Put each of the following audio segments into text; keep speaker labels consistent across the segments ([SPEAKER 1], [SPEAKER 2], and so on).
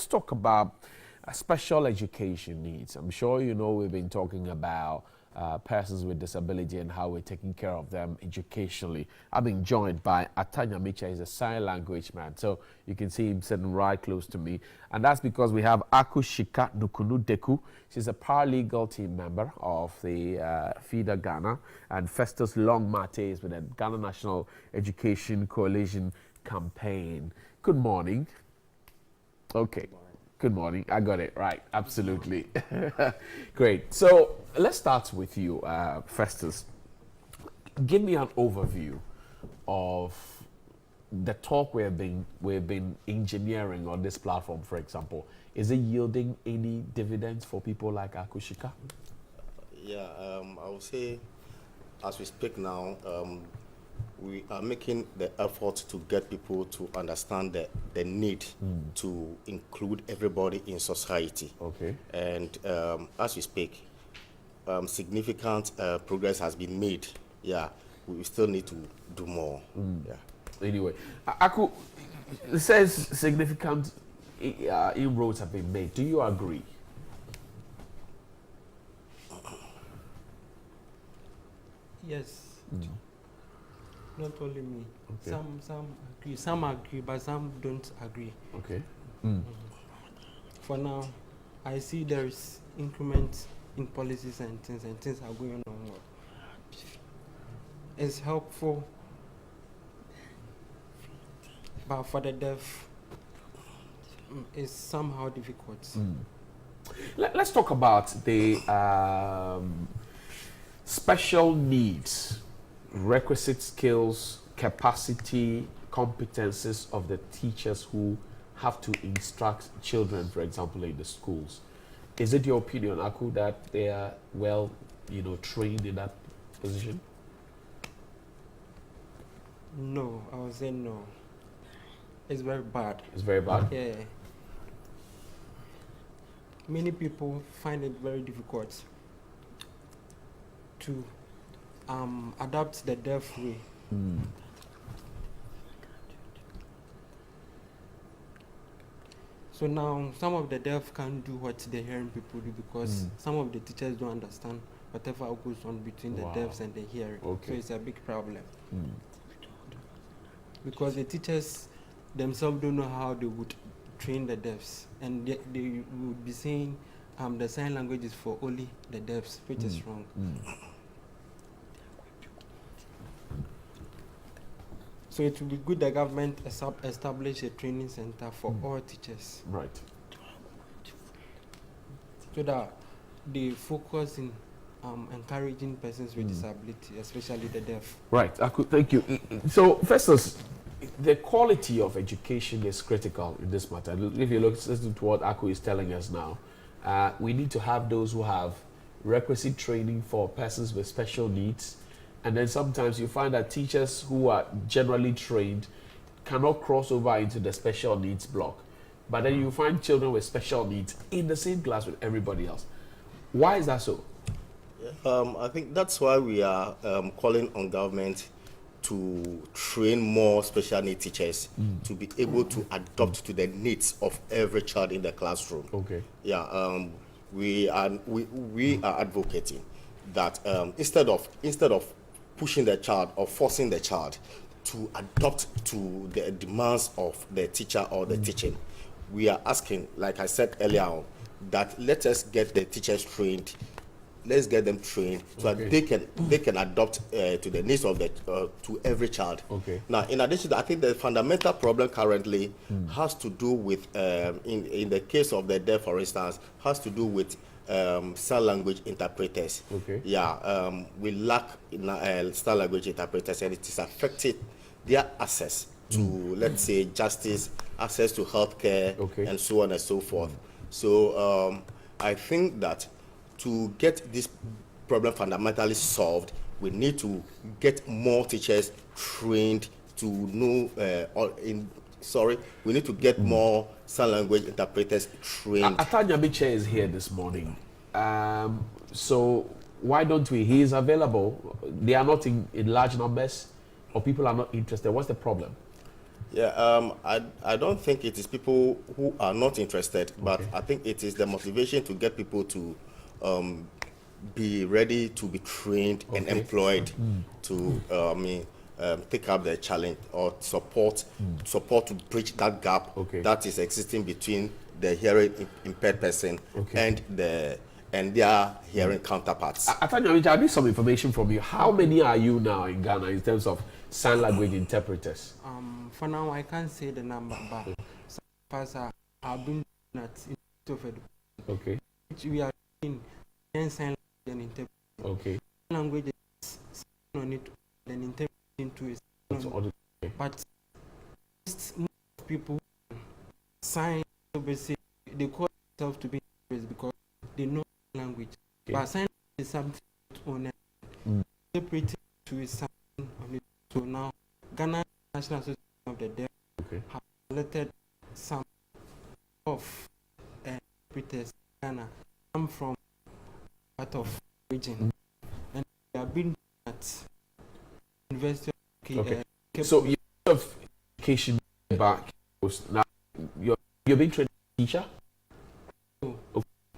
[SPEAKER 1] let's talk about special education needs. I'm sure you know we've been talking about persons with disability and how we're taking care of them educationally. I've been joined by Atanya Micha, he's a sign language man. So you can see him sitting right close to me. And that's because we have Akushika Nukunu Deku. She's a paralegal team member of the FIDA Ghana. And Festus Long Mate is with the Ghana National Education Coalition campaign. Good morning. Okay. Good morning. I got it right. Absolutely. Great. So let's start with you, Festus. Give me an overview of the talk we've been engineering on this platform, for example. Is it yielding any dividends for people like Akushika?
[SPEAKER 2] Yeah, I would say, as we speak now, we are making the effort to get people to understand the need to include everybody in society.
[SPEAKER 1] Okay.
[SPEAKER 2] And as we speak, significant progress has been made. Yeah, we still need to do more. Yeah.
[SPEAKER 1] Anyway, Aku, it says significant inroads have been made. Do you agree?
[SPEAKER 3] Yes. Not only me. Okay. Some agree, but some don't agree.
[SPEAKER 1] Okay.
[SPEAKER 3] For now, I see there is increment in policies and things are going on well. It's helpful, but for the deaf, it's somehow difficult.
[SPEAKER 1] Let's talk about the special needs, requisite skills, capacity, competences of the teachers who have to instruct children, for example, in the schools. Is it your opinion, Aku, that they are well, trained in that position?
[SPEAKER 3] No, I would say no. It's very bad.
[SPEAKER 1] It's very bad?
[SPEAKER 3] Yeah. Many people find it very difficult to adapt the deaf way. So now some of the deaf can't do what the hearing people do because some of the teachers don't understand whatever goes on between the deafs and the hearing.
[SPEAKER 1] Okay.
[SPEAKER 3] So it's a big problem. Because the teachers themselves don't know how they would train the deafs, and they would be saying the sign language is for only the deafs, which is wrong. So it would be good the government establish a training center for all teachers.
[SPEAKER 1] Right.
[SPEAKER 3] So that they focus in encouraging persons with disability, especially the deaf.
[SPEAKER 1] Right. Aku, thank you. So, Festus, the quality of education is critical in this matter. If you listen to what Aku is telling us now, we need to have those who have requisite training for persons with special needs. And then sometimes you find that teachers who are generally trained cannot cross over into the special needs block. But then you find children with special needs in the same class with everybody else. Why is that so?
[SPEAKER 2] I think that's why we are calling on government to train more special needs teachers to be able to adapt to the needs of every child in the classroom.
[SPEAKER 1] Okay.
[SPEAKER 2] Yeah. We are advocating that instead of pushing the child or forcing the child to adapt to the demands of the teacher or the teaching, we are asking, like I said earlier on, that let us get the teachers trained. Let's get them trained so that they can adapt to the needs of to every child.
[SPEAKER 1] Okay.
[SPEAKER 2] Now, in addition, I think the fundamental problem currently has to do with, in the case of the deaf, for instance, has to do with sign language interpreters.
[SPEAKER 1] Okay.
[SPEAKER 2] Yeah, we lack sign language interpreters, and it is affecting their access to, let's say, justice, access to healthcare, and so on and so forth. So I think that to get this problem fundamentally solved, we need to get more teachers trained to know, we need to get more sign language interpreters trained.
[SPEAKER 1] Atanya Miche is here this morning. So why don't we? He is available. They are not in large numbers, or people are not interested. What's the problem?
[SPEAKER 2] Yeah, I don't think it is people who are not interested, but I think it is the motivation to get people to be ready to be trained and employed to pick up the challenge or support to bridge that gap that is existing between the hearing impaired person and their hearing counterparts.
[SPEAKER 1] I need some information from you. How many are you now in Ghana in terms of sign language interpreters?
[SPEAKER 3] For now, I can't say the number, but some of us have been at Institute of Education.
[SPEAKER 1] Okay.
[SPEAKER 3] Which we are in sign language and interpretation.
[SPEAKER 1] Okay.
[SPEAKER 3] Sign language is on it and interpretation too is on it. But most people sign they call themselves to be interpreters because they know language. Okay. But sign language is something on it. Interpreting to is something on it. So now Ghana National Association of the Deaf have selected some of interpreters in Ghana come from part of region and they have been at University of
[SPEAKER 1] So you have education back now you're being trained as a teacher?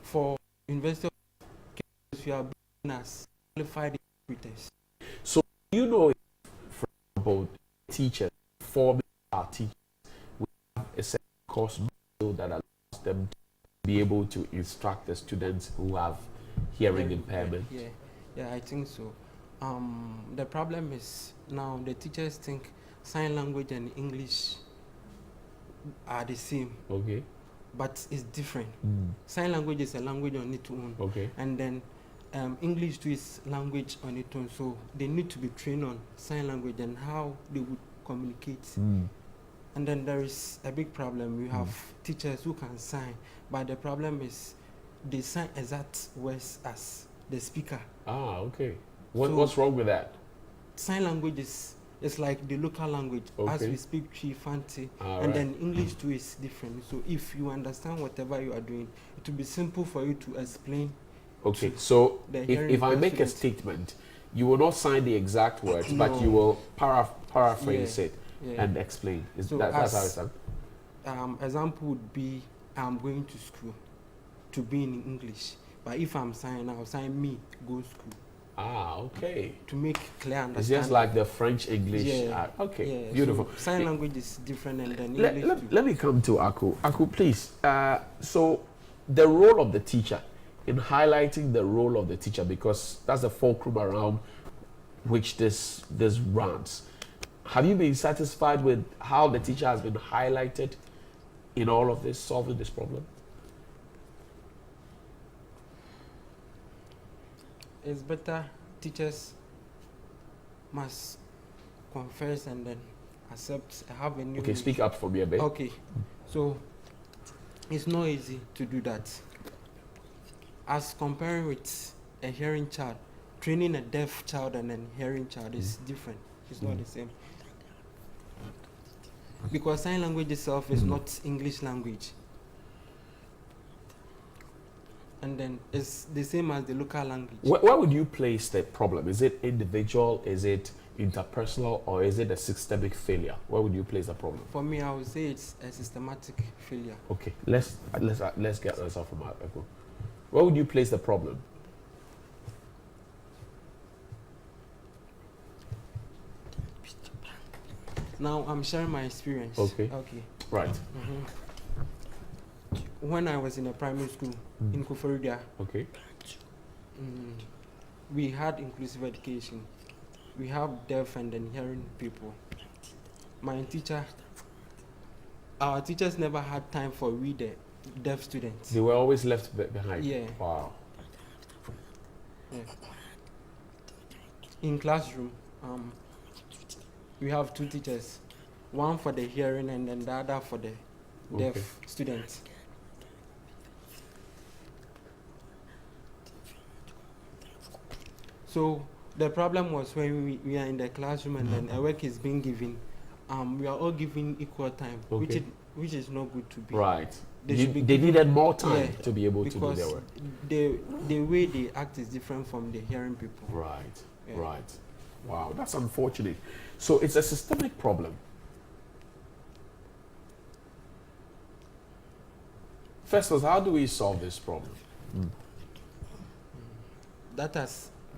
[SPEAKER 3] For University of you are being as qualified interpreters.
[SPEAKER 1] So you know, for example, teachers forming our teachers, we have a certain course that allows them to be able to instruct the students who have hearing impairment.
[SPEAKER 3] Yeah, I think so. The problem is now the teachers think sign language and English are the same.
[SPEAKER 1] Okay.
[SPEAKER 3] But it's different. Sign language is a language on its own.
[SPEAKER 1] Okay.
[SPEAKER 3] And then English too is language on its own. So they need to be trained on sign language and how they would communicate. And then there is a big problem. You have teachers who can sign, but the problem is they sign exact words as the speaker.
[SPEAKER 1] Ah, okay. What's wrong with that?
[SPEAKER 3] Sign language is like the local language as we speak Chi Fanti, and then English too is different. So if you understand whatever you are doing, it will be simple for you to explain.
[SPEAKER 1] Okay, so if I make a statement, you will not sign the exact words, but you will paraphrase it and explain. That's how it's done.
[SPEAKER 3] Example would be I'm going to school to be in English, but if I'm signing, I'll sign me go school.
[SPEAKER 1] Ah, okay.
[SPEAKER 3] To make clear understanding.
[SPEAKER 1] It's just like the French English. Okay, beautiful.
[SPEAKER 3] So sign language is different, and then English
[SPEAKER 1] let me come to Aku. Aku, please. So the role of the teacher, in highlighting the role of the teacher, because that's the fulcrum around which this runs. Have you been satisfied with how the teacher has been highlighted in all of this, solving this problem?
[SPEAKER 3] It's better teachers must confess and then accept, have a new...
[SPEAKER 1] Okay, speak up for me a bit.
[SPEAKER 3] Okay, so it's not easy to do that. As comparing with a hearing child, training a deaf child and a hearing child is different. It's not the same. Because sign language itself is not English language. And then it's the same as the local language.
[SPEAKER 1] Where would you place the problem? Is it individual, is it interpersonal, or is it a systemic failure? Where would you place the problem?
[SPEAKER 3] For me, I would say it's a systematic failure.
[SPEAKER 1] Okay, let's get this off from Echo. Where would you place the problem?
[SPEAKER 3] Now I'm sharing my experience.
[SPEAKER 1] Okay. Right.
[SPEAKER 3] When I was in a primary school in Koforidua, we had inclusive education. We have deaf and then hearing people. Our teachers never had time for the deaf students.
[SPEAKER 1] They were always left behind.
[SPEAKER 3] Yeah.
[SPEAKER 1] Wow.
[SPEAKER 3] Yeah. In classroom, we have two teachers, one for the hearing and then the other for the deaf students. So the problem was when we are in the classroom and then a work is being given, we are all given equal time, which is not good to be.
[SPEAKER 1] Right. They needed more time to be able to do their work.
[SPEAKER 3] The way they act is different from the hearing people.
[SPEAKER 1] Right. Right. Wow, that's unfortunate. So it's a systemic problem. Festus, how do we solve this problem?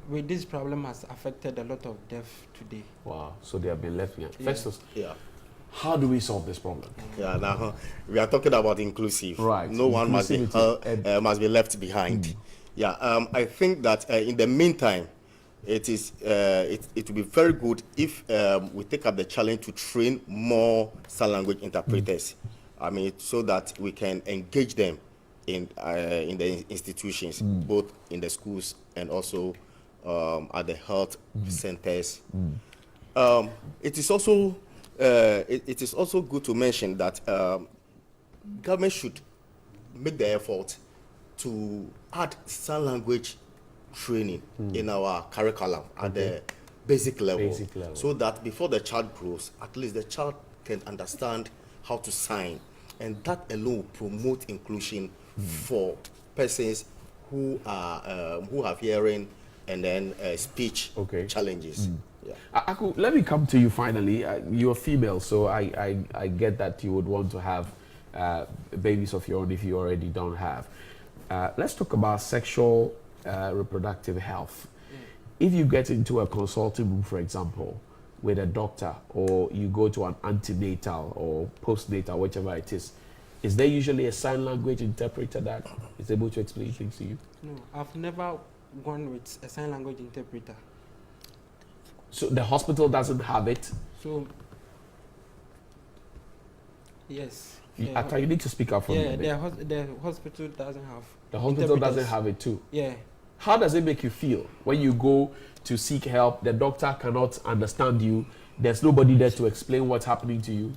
[SPEAKER 3] With this problem has affected a lot of deaf today.
[SPEAKER 1] Wow, so they have been left behind.
[SPEAKER 3] Yeah.
[SPEAKER 1] Festus,
[SPEAKER 2] Yeah.
[SPEAKER 1] how do we solve this problem?
[SPEAKER 2] Yeah, now we are talking about inclusive.
[SPEAKER 1] Right.
[SPEAKER 2] No one must be left behind. Yeah, I think that in the meantime, it will be very good if we take up the challenge to train more sign language interpreters. I mean, so that we can engage them in the institutions, both in the schools and also at the health centers. It is also good to mention that government should make the effort to add sign language training in our curriculum at the basic level, so that before the child grows, at least the child can understand how to sign, and that alone will promote inclusion for persons who have hearing and then speech challenges. Yeah.
[SPEAKER 1] Aku, let me come to you finally. You're female, so I get that you would want to have babies of your own if you already don't have. Let's talk about sexual reproductive health. If you get into a consulting room, for example, with a doctor, or you go to an antenatal or postnatal, whichever it is there usually a sign language interpreter that is able to explain things to you?
[SPEAKER 3] No, I've never gone with a sign language interpreter.
[SPEAKER 1] So the hospital doesn't have it?
[SPEAKER 3] So, yes.
[SPEAKER 1] You need to speak up for me.
[SPEAKER 3] Yeah, the hospital doesn't have.
[SPEAKER 1] The hospital doesn't have it too?
[SPEAKER 3] Yeah.
[SPEAKER 1] How does it make you feel when you go to seek help, the doctor cannot understand you, there's nobody there to explain what's happening to you?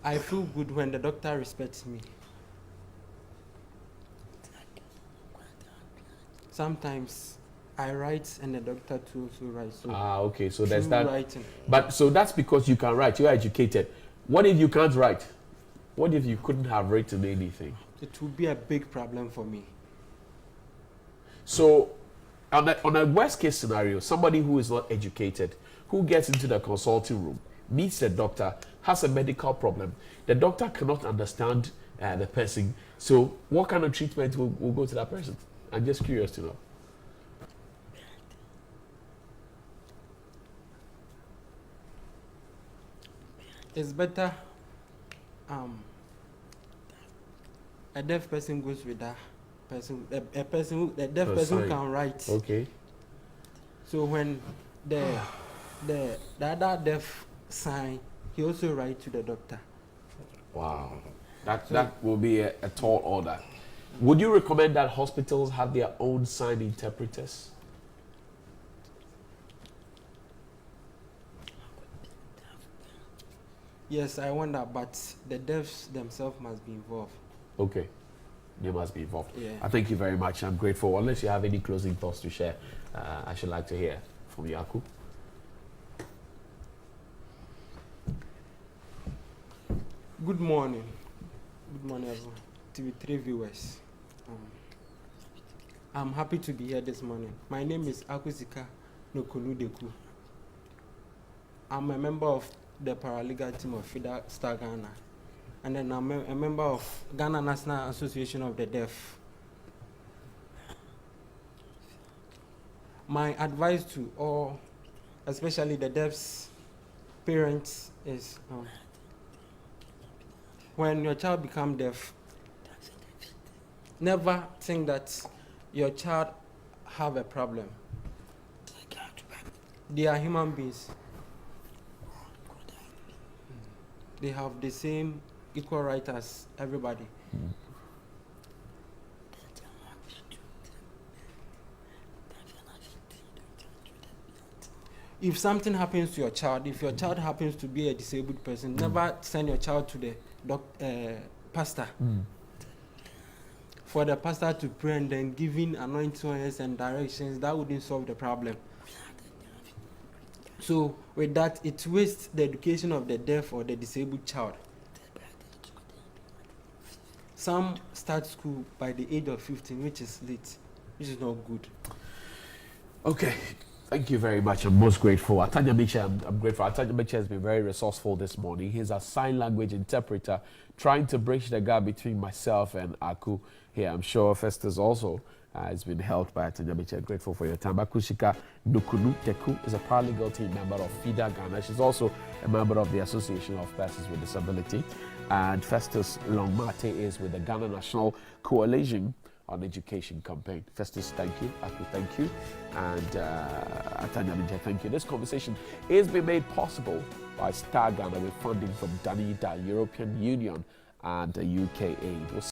[SPEAKER 3] I feel good when the doctor respects me. Sometimes I write and the doctor too also writes. So
[SPEAKER 1] okay, so there's that.
[SPEAKER 3] Writing.
[SPEAKER 1] But so that's because you can write, you're educated. What if you can't write? What if you couldn't have written anything?
[SPEAKER 3] It would be a big problem for me.
[SPEAKER 1] So on a worst case scenario, somebody who is not educated, who gets into the consulting room, meets the doctor, has a medical problem, the doctor cannot understand the person. So what kind of treatment will go to that person? I'm just curious to know.
[SPEAKER 3] It's better a deaf person goes with that person, the deaf person can write.
[SPEAKER 1] Okay.
[SPEAKER 3] So when the other deaf sign, he also write to the doctor.
[SPEAKER 1] Wow. That will be a tall order. Would you recommend that hospitals have their own sign interpreters?
[SPEAKER 3] Yes, I wonder, but the deafs themselves must be involved.
[SPEAKER 1] Okay. They must be involved.
[SPEAKER 3] Yeah.
[SPEAKER 1] I thank you very much. I'm grateful. Unless you have any closing thoughts to share, I should like to hear from you, Aku.
[SPEAKER 3] Good morning. Good morning, everyone. TV3 viewers. I'm happy to be here this morning. My name is Akuzika Nokoludeku. I'm a member of the paralegal team of FIDA Star Ghana. And then I'm a member of Ghana National Association of the Deaf. My advice to all, especially the deaf's parents, is when your child becomes deaf, never think that your child have a problem. They are human beings. They have the same equal right as everybody. If something happens to your child, if your child happens to be a disabled person, never send your child to the pastor. For the pastor to pray and then giving anointing oils and directions, that wouldn't solve the problem. So with that, it wastes the education of the deaf or the disabled child. Some start school by the age of 15, which is late, which is not good.
[SPEAKER 1] Okay. Thank you very much. I'm most grateful. Atanya Micha, I'm grateful. Atanya Micha has been very resourceful this morning. He's a sign language interpreter trying to bridge the gap between myself and Aku here. I'm sure Festus also has been helped by Atanya Micha. Grateful for your time. Akushika Nukunu Teku is a paralegal team member of FIDA Ghana. She's also a member of the Association of Persons with Disability. And Festus Longmate is with the Ghana National Coalition on Education campaign. Festus, thank you. Aku, thank you. And Atanya Minja, thank you. This conversation is being made possible by Star Ghana with funding from Danida, European Union, and UK Aid.